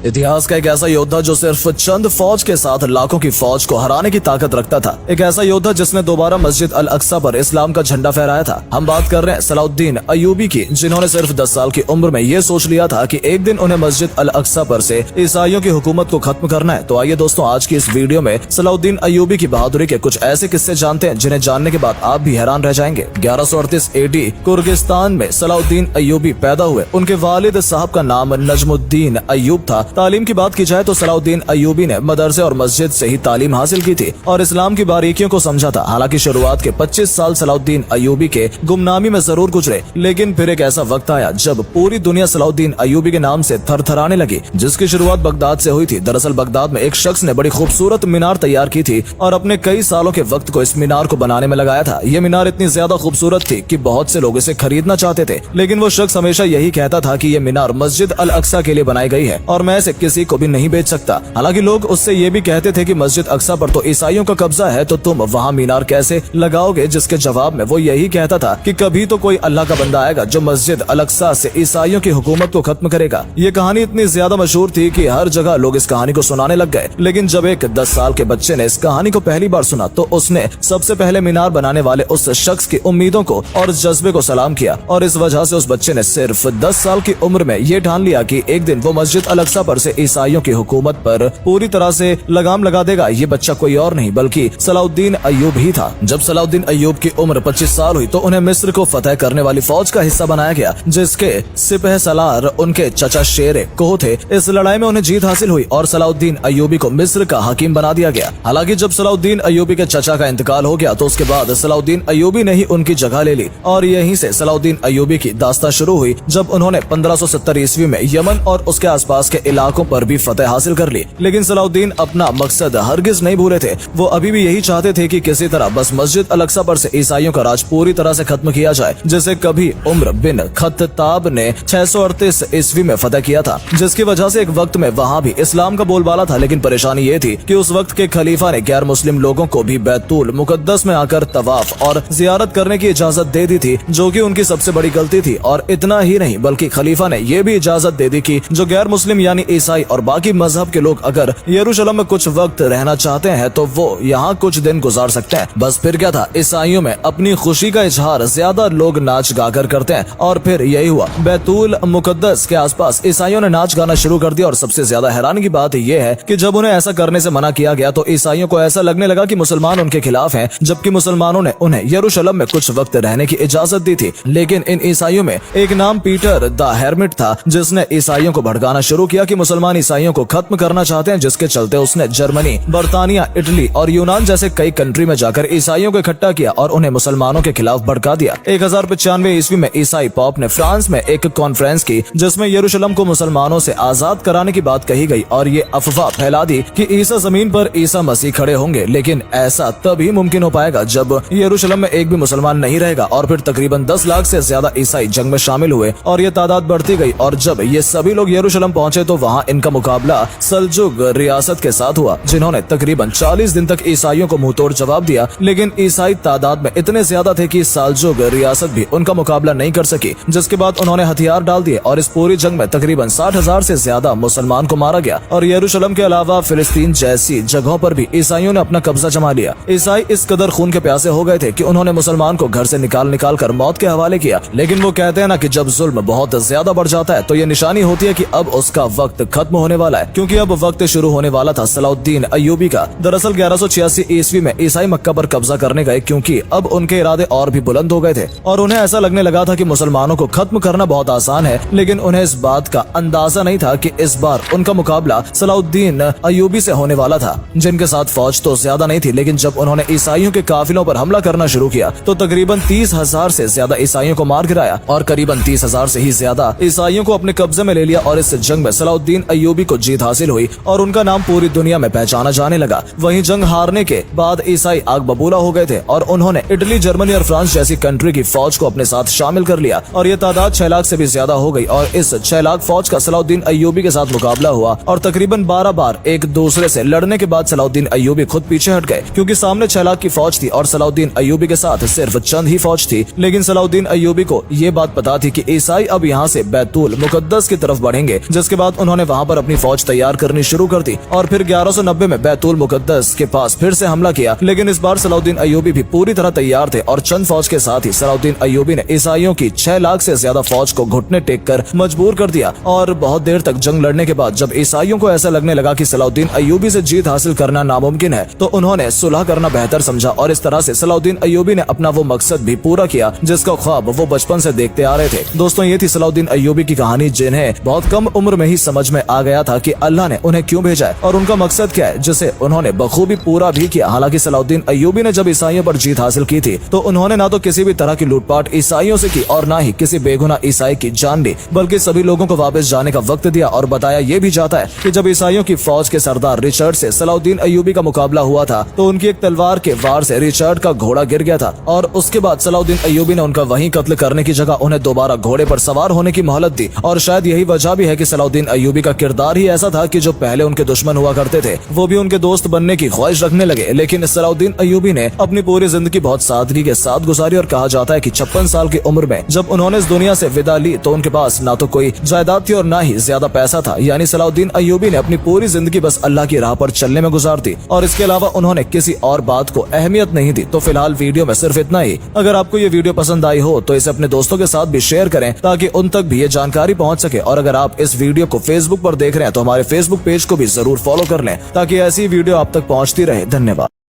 इतिहास का एक ऐसा योद्धा जो सिर्फ चंद फौज के साथ लाखों की फौज को हराने की ताकत रखता था। एक ऐसा योद्धा जिसने दोबारा मस्जिद अल अक्सा पर इस्लाम का झंडा फहराया था। हम बात कर रहे हैं सलाउद्दीन अय्यूबी की, जिन्होंने सिर्फ 10 साल की उम्र में ये सोच लिया था कि एक दिन उन्हें मस्जिद अल अक्सा पर से ईसाइयों की हुकूमत को खत्म करना है। तो आइए दोस्तों, आज की इस वीडियो में सलाउद्दीन अय्यूबी की बहादुरी के कुछ ऐसे किस्से जानते हैं जिन्हें जानने के बाद आप भी हैरान रह जाएंगे। 1138 AD कुर्गिस्तान में सलाउद्दीन अय्यूबी पैदा हुए। उनके वालिद साहब का नाम नजमुद्दीन अय्यूब था। तालीम की बात की जाए तो सलाउद्दीन अय्यूबी ने मदरसे और मस्जिद से ही तालीम हासिल की थी और इस्लाम की बारीकियों को समझा था। हालांकि शुरुआत के 25 साल सलाउद्दीन अय्यूबी के गुमनामी में जरूर गुजरे, लेकिन फिर एक ऐसा वक्त आया जब पूरी दुनिया सलाउद्दीन अय्यूबी के नाम से थरथराने लगी, जिसकी शुरुआत बगदाद से हुई थी। दरअसल बगदाद में एक शख्स ने बड़ी खूबसूरत मीनार तैयार की थी और अपने कई सालों के वक्त को इस मीनार को बनाने में लगाया था। ये मीनार इतनी ज्यादा खूबसूरत थी कि बहुत से लोग इसे खरीदना चाहते थे, लेकिन वो शख्स हमेशा यही कहता था कि ये मीनार मस्जिद अल अक्सा के लिए बनाई गई है और मैं इसे किसी को भी नहीं बेच सकता। हालांकि लोग उससे ये भी कहते थे कि मस्जिद अक्सा पर तो ईसाइयों का कब्जा है, तो तुम वहाँ मीनार कैसे लगाओगे? जिसके जवाब में वो यही कहता था कि कभी तो कोई अल्लाह का बंदा आएगा जो मस्जिद अल अक्सा से ईसाइयों की हुकूमत को खत्म करेगा। ये कहानी इतनी ज्यादा मशहूर थी कि हर जगह लोग इस कहानी को सुनाने लग गए। लेकिन जब एक 10 साल के बच्चे ने इस कहानी को पहली बार सुना तो उसने सबसे पहले मीनार बनाने वाले उस शख्स की उम्मीदों को और जज्बे को सलाम किया और इस वजह से उस बच्चे ने सिर्फ 10 साल की उम्र में ये ठान लिया कि एक दिन वो मस्जिद अल अक्सा पर से ईसाइयों की हुकूमत पर पूरी तरह से लगाम लगा देगा। ये बच्चा कोई और नहीं बल्कि सलाउद्दीन अय्यूब ही था। जब सलाउद्दीन अय्यूब की उम्र 25 साल हुई तो उन्हें मिस्र को फतह करने वाली फौज का हिस्सा बनाया गया, जिसके सिपह सलार उनके चचा शेर कोह थे। इस लड़ाई में उन्हें जीत हासिल हुई और सलाउद्दीन अय्यूबी को मिस्र का हकीम बना दिया गया। हालांकि जब सलाउद्दीन अय्यूबी के चचा का इंतकाल हो गया तो उसके बाद सलाउद्दीन अय्यूबी ने ही उनकी जगह ले ली और यहीं से सलाउद्दीन अय्यूबी की दास्तां शुरू हुई, जब उन्होंने 1570 ईस्वी में यमन और उसके आसपास के इलाकों पर भी फतह हासिल कर ली। लेकिन सलाउद्दीन अपना मकसद हरगिज नहीं भूले थे। वो अभी भी यही चाहते थे कि किसी तरह बस मस्जिद अल अक्सा पर से ईसाइयों का राज पूरी तरह से खत्म किया जाए, जिसे कभी उम्र बिन खत्ताब ने 638 ईस्वी में फतह किया था, जिसकी वजह से एक वक्त में वहाँ भी इस्लाम का बोलबाला था। लेकिन परेशानी ये थी कि उस वक्त के खलीफा ने गैर मुस्लिम लोगों को भी बैतुल मुकद्दस में आकर तवाफ और जियारत करने की इजाजत दे दी थी, जो कि उनकी सबसे बड़ी गलती थी। और इतना ही नहीं बल्कि खलीफा ने यह भी इजाजत दे दी कि जो गैर मुस्लिम यानी ईसाई और बाकी मजहब के लोग अगर यरूशलेम में कुछ वक्त रहना चाहते हैं तो वो यहाँ कुछ दिन गुजार सकते हैं। बस फिर क्या था, ईसाइयों में अपनी खुशी का इजहार ज्यादा लोग नाच गाकर करते हैं और फिर यही हुआ। बैतुल मुकद्दस के आसपास ईसाइयों ने नाच गाना शुरू कर दिया और सबसे ज्यादा हैरानी की बात यह है कि जब उन्हें ऐसा करने से मना किया गया तो ईसाइयों को ऐसा लगने लगा कि मुसलमान उनके खिलाफ हैं, जबकि मुसलमानों ने उन्हें यरूशलेम में कुछ वक्त रहने की इजाजत दी थी। लेकिन इन ईसाइयों में एक नाम पीटर द हेरमिट था, जिसने ईसाइयों को भड़काना शुरू किया कि मुसलमान ईसाइयों को खत्म करना चाहते हैं, जिसके चलते उसने जर्मनी, बर्तानिया, इटली और यूनान जैसे कई कंट्री में जाकर ईसाइयों को इकट्ठा किया और उन्हें मुसलमानों के खिलाफ भड़का दिया। 1095 ईस्वी में ईसाई पॉप ने फ्रांस में एक कॉन्फ्रेंस की, जिसमें यरूशलेम को मुसलमानों से आजाद कराने की बात कही गई और ये अफवाह फैला दी कि ईसा जमीन पर ईसा मसीह खड़े होंगे। लेकिन ऐसा तभी मुमकिन हो पाएगा जब यरूशलेम में एक भी मुसलमान नहीं रहेगा। और फिर तकरीबन 10 लाख से ज्यादा ईसाई जंग में शामिल हुए और ये तादाद बढ़ती गई और जब ये सभी लोग यरूशलेम पहुंचे तो वहाँ इनका मुकाबला सल्जुक रियासत के साथ हुआ, जिन्होंने तकरीबन 40 दिन तक ईसाइयों को मुंहतोड़ जवाब दिया। लेकिन ईसाई तादाद में इतने ज्यादा थे कि सल्जुक रियासत भी उनका मुकाबला नहीं कर सकी, जिसके बाद उन्होंने हथियार डाल दिए और इस पूरी जंग में तकरीबन 60,000 से ज्यादा मुसलमान को मारा गया। और यरूशलेम के अलावा फिलिस्तीन जैसी जगहों पर भी ईसाइयों ने अपना कब्जा जमा लिया। ईसाई इस कदर खून के प्यासे हो गए थे कि उन्होंने मुसलमान को घर से निकाल कर मौत के हवाले किया। लेकिन वो कहते हैं ना कि जब जुल्म बहुत ज्यादा बढ़ जाता है तो ये निशानी होती है कि अब उसका वक्त खत्म होने वाला है, क्योंकि अब वक्त शुरू होने वाला था सलाउद्दीन अय्यूबी का। दरअसल 1186 ईस्वी में ईसाई मक्का पर कब्जा करने गए, क्योंकि अब उनके इरादे और भी बुलंद हो गए थे और उन्हें ऐसा लगने लगा था कि मुसलमानों को खत्म करना बहुत आसान है। लेकिन उन्हें इस बात का अंदाजा नहीं था कि इस बार उनका मुकाबला सलाउद्दीन अय्यूबी से होने वाला था, जिनके साथ फौज तो ज्यादा नहीं थी। लेकिन जब उन्होंने ईसाइयों के काफिलों पर हमला करना शुरू किया तो तकरीबन 30,000 से ज्यादा ईसाइयों को मार गिराया और करीबन 30,000 से ही ज्यादा ईसाइयों को अपने कब्जे में ले लिया। और इस जंग में सलाउद्दीन अय्यूबी को जीत हासिल हुई और उनका नाम पूरी दुनिया में पहचाना जाने लगा। वहीं जंग हारने के बाद ईसाई आग बबूला हो गए थे और उन्होंने इटली, जर्मनी और फ्रांस जैसी कंट्री की फौज को अपने साथ शामिल कर लिया और ये तादाद 6 लाख से भी ज्यादा हो गई। और इस 6 लाख फौज का सलाउद्दीन अय्यूबी के साथ मुकाबला हुआ और तकरीबन 12 बार एक दूसरे से लड़ने के बाद सलाउद्दीन अय्यूबी खुद पीछे हट गए, क्योंकि सामने 6 लाख की फौज थी और सलाउद्दीन अय्यूबी के साथ सिर्फ चंद ही फौज थी। लेकिन सलाउद्दीन अय्यूबी को ये बात पता थी कि ईसाई अब यहाँ से बैतुल मुकद्दस की तरफ बढ़ेंगे, जिसके बाद उन्होंने वहाँ पर अपनी फौज तैयार करनी शुरू कर दी और फिर 1190 में बैतुल मुकद्दस के पास फिर से हमला किया। लेकिन इस बार सलाउद्दीन अय्यूबी भी पूरी तरह तैयार थे और चंद फौज के साथ ही सलाउद्दीन अय्यूबी ने ईसाइयों की 6 लाख से ज्यादा फौज को घुटने टेक कर मजबूर कर दिया। और बहुत देर तक जंग लड़ने के बाद जब ईसाइयों को ऐसा लगने लगा कि सलाउद्दीन अय्यूबी से जीत हासिल करना नामुमकिन है, तो उन्होंने सुलह करना बेहतर समझा और इस तरह से सलाउद्दीन अय्यूबी ने अपना वो मकसद भी पूरा किया जिसका ख्वाब वो बचपन से देखते आ रहे थे। दोस्तों, ये थी सलाउद्दीन अय्यूबी की कहानी, जिन्हें बहुत कम उम्र में ही समझ में आ गया था कि अल्लाह ने उन्हें क्यों भेजा है और उनका मकसद क्या है, जिसे उन्होंने बखूबी पूरा भी किया। हालांकि सलाउद्दीन अय्यूबी ने जब ईसाइयों पर जीत हासिल की थी तो उन्होंने ना तो किसी भी तरह की लूटपाट ईसाइयों से की और ना ही किसी बेगुनाह ईसाई की जान ली, बल्कि सभी लोगों को वापस जाने का वक्त दिया और बताया ये भी जाता है कि जब ईसाइयों की फौज के सरदार रिचर्ड से सलाउद्दीन अय्यूबी का मुकाबला हुआ था तो उनकी एक तलवार के वार से रिचर्ड का घोड़ा गिर गया था और उसके बाद सलाउद्दीन अय्यूबी ने उनका वहीं कत्ल करने की जगह उन्हें दोबारा घोड़े पर सवार होने की मोहलत दी। और शायद यही वजह भी है कि सलाउद्दीन अय्यूबी का किरदार ही ऐसा था कि जो पहले उनके दुश्मन हुआ करते थे वो भी उनके दोस्त बनने की ख्वाहिश रखने लगे। लेकिन सलाउद्दीन अय्यूबी ने अपनी पूरी जिंदगी बहुत सादगी के साथ गुजारी और कहा जाता है कि 56 साल की उम्र में जब उन्होंने इस दुनिया से विदा ली तो उनके पास ना तो कोई जायदाद थी और ना ही ज्यादा पैसा था। यानी सलाउद्दीन अय्यूबी ने अपनी पूरी जिंदगी बस अल्लाह की राह पर चलने में गुजार दी और इसके अलावा उन्होंने किसी और बात को अहमियत नहीं दी। तो फिलहाल वीडियो में सिर्फ इतना ही। अगर आपको ये वीडियो पसंद आई हो तो इसे अपने दोस्तों के साथ भी शेयर करें ताकि उन तक भी ये जानकारी पहुंच सके। और अगर आप इस वीडियो को फेसबुक पर देख रहे हैं तो हमारे फेसबुक पेज को भी जरूर फॉलो कर लें ताकि ऐसी वीडियो आप तक पहुंचती रहे। धन्यवाद।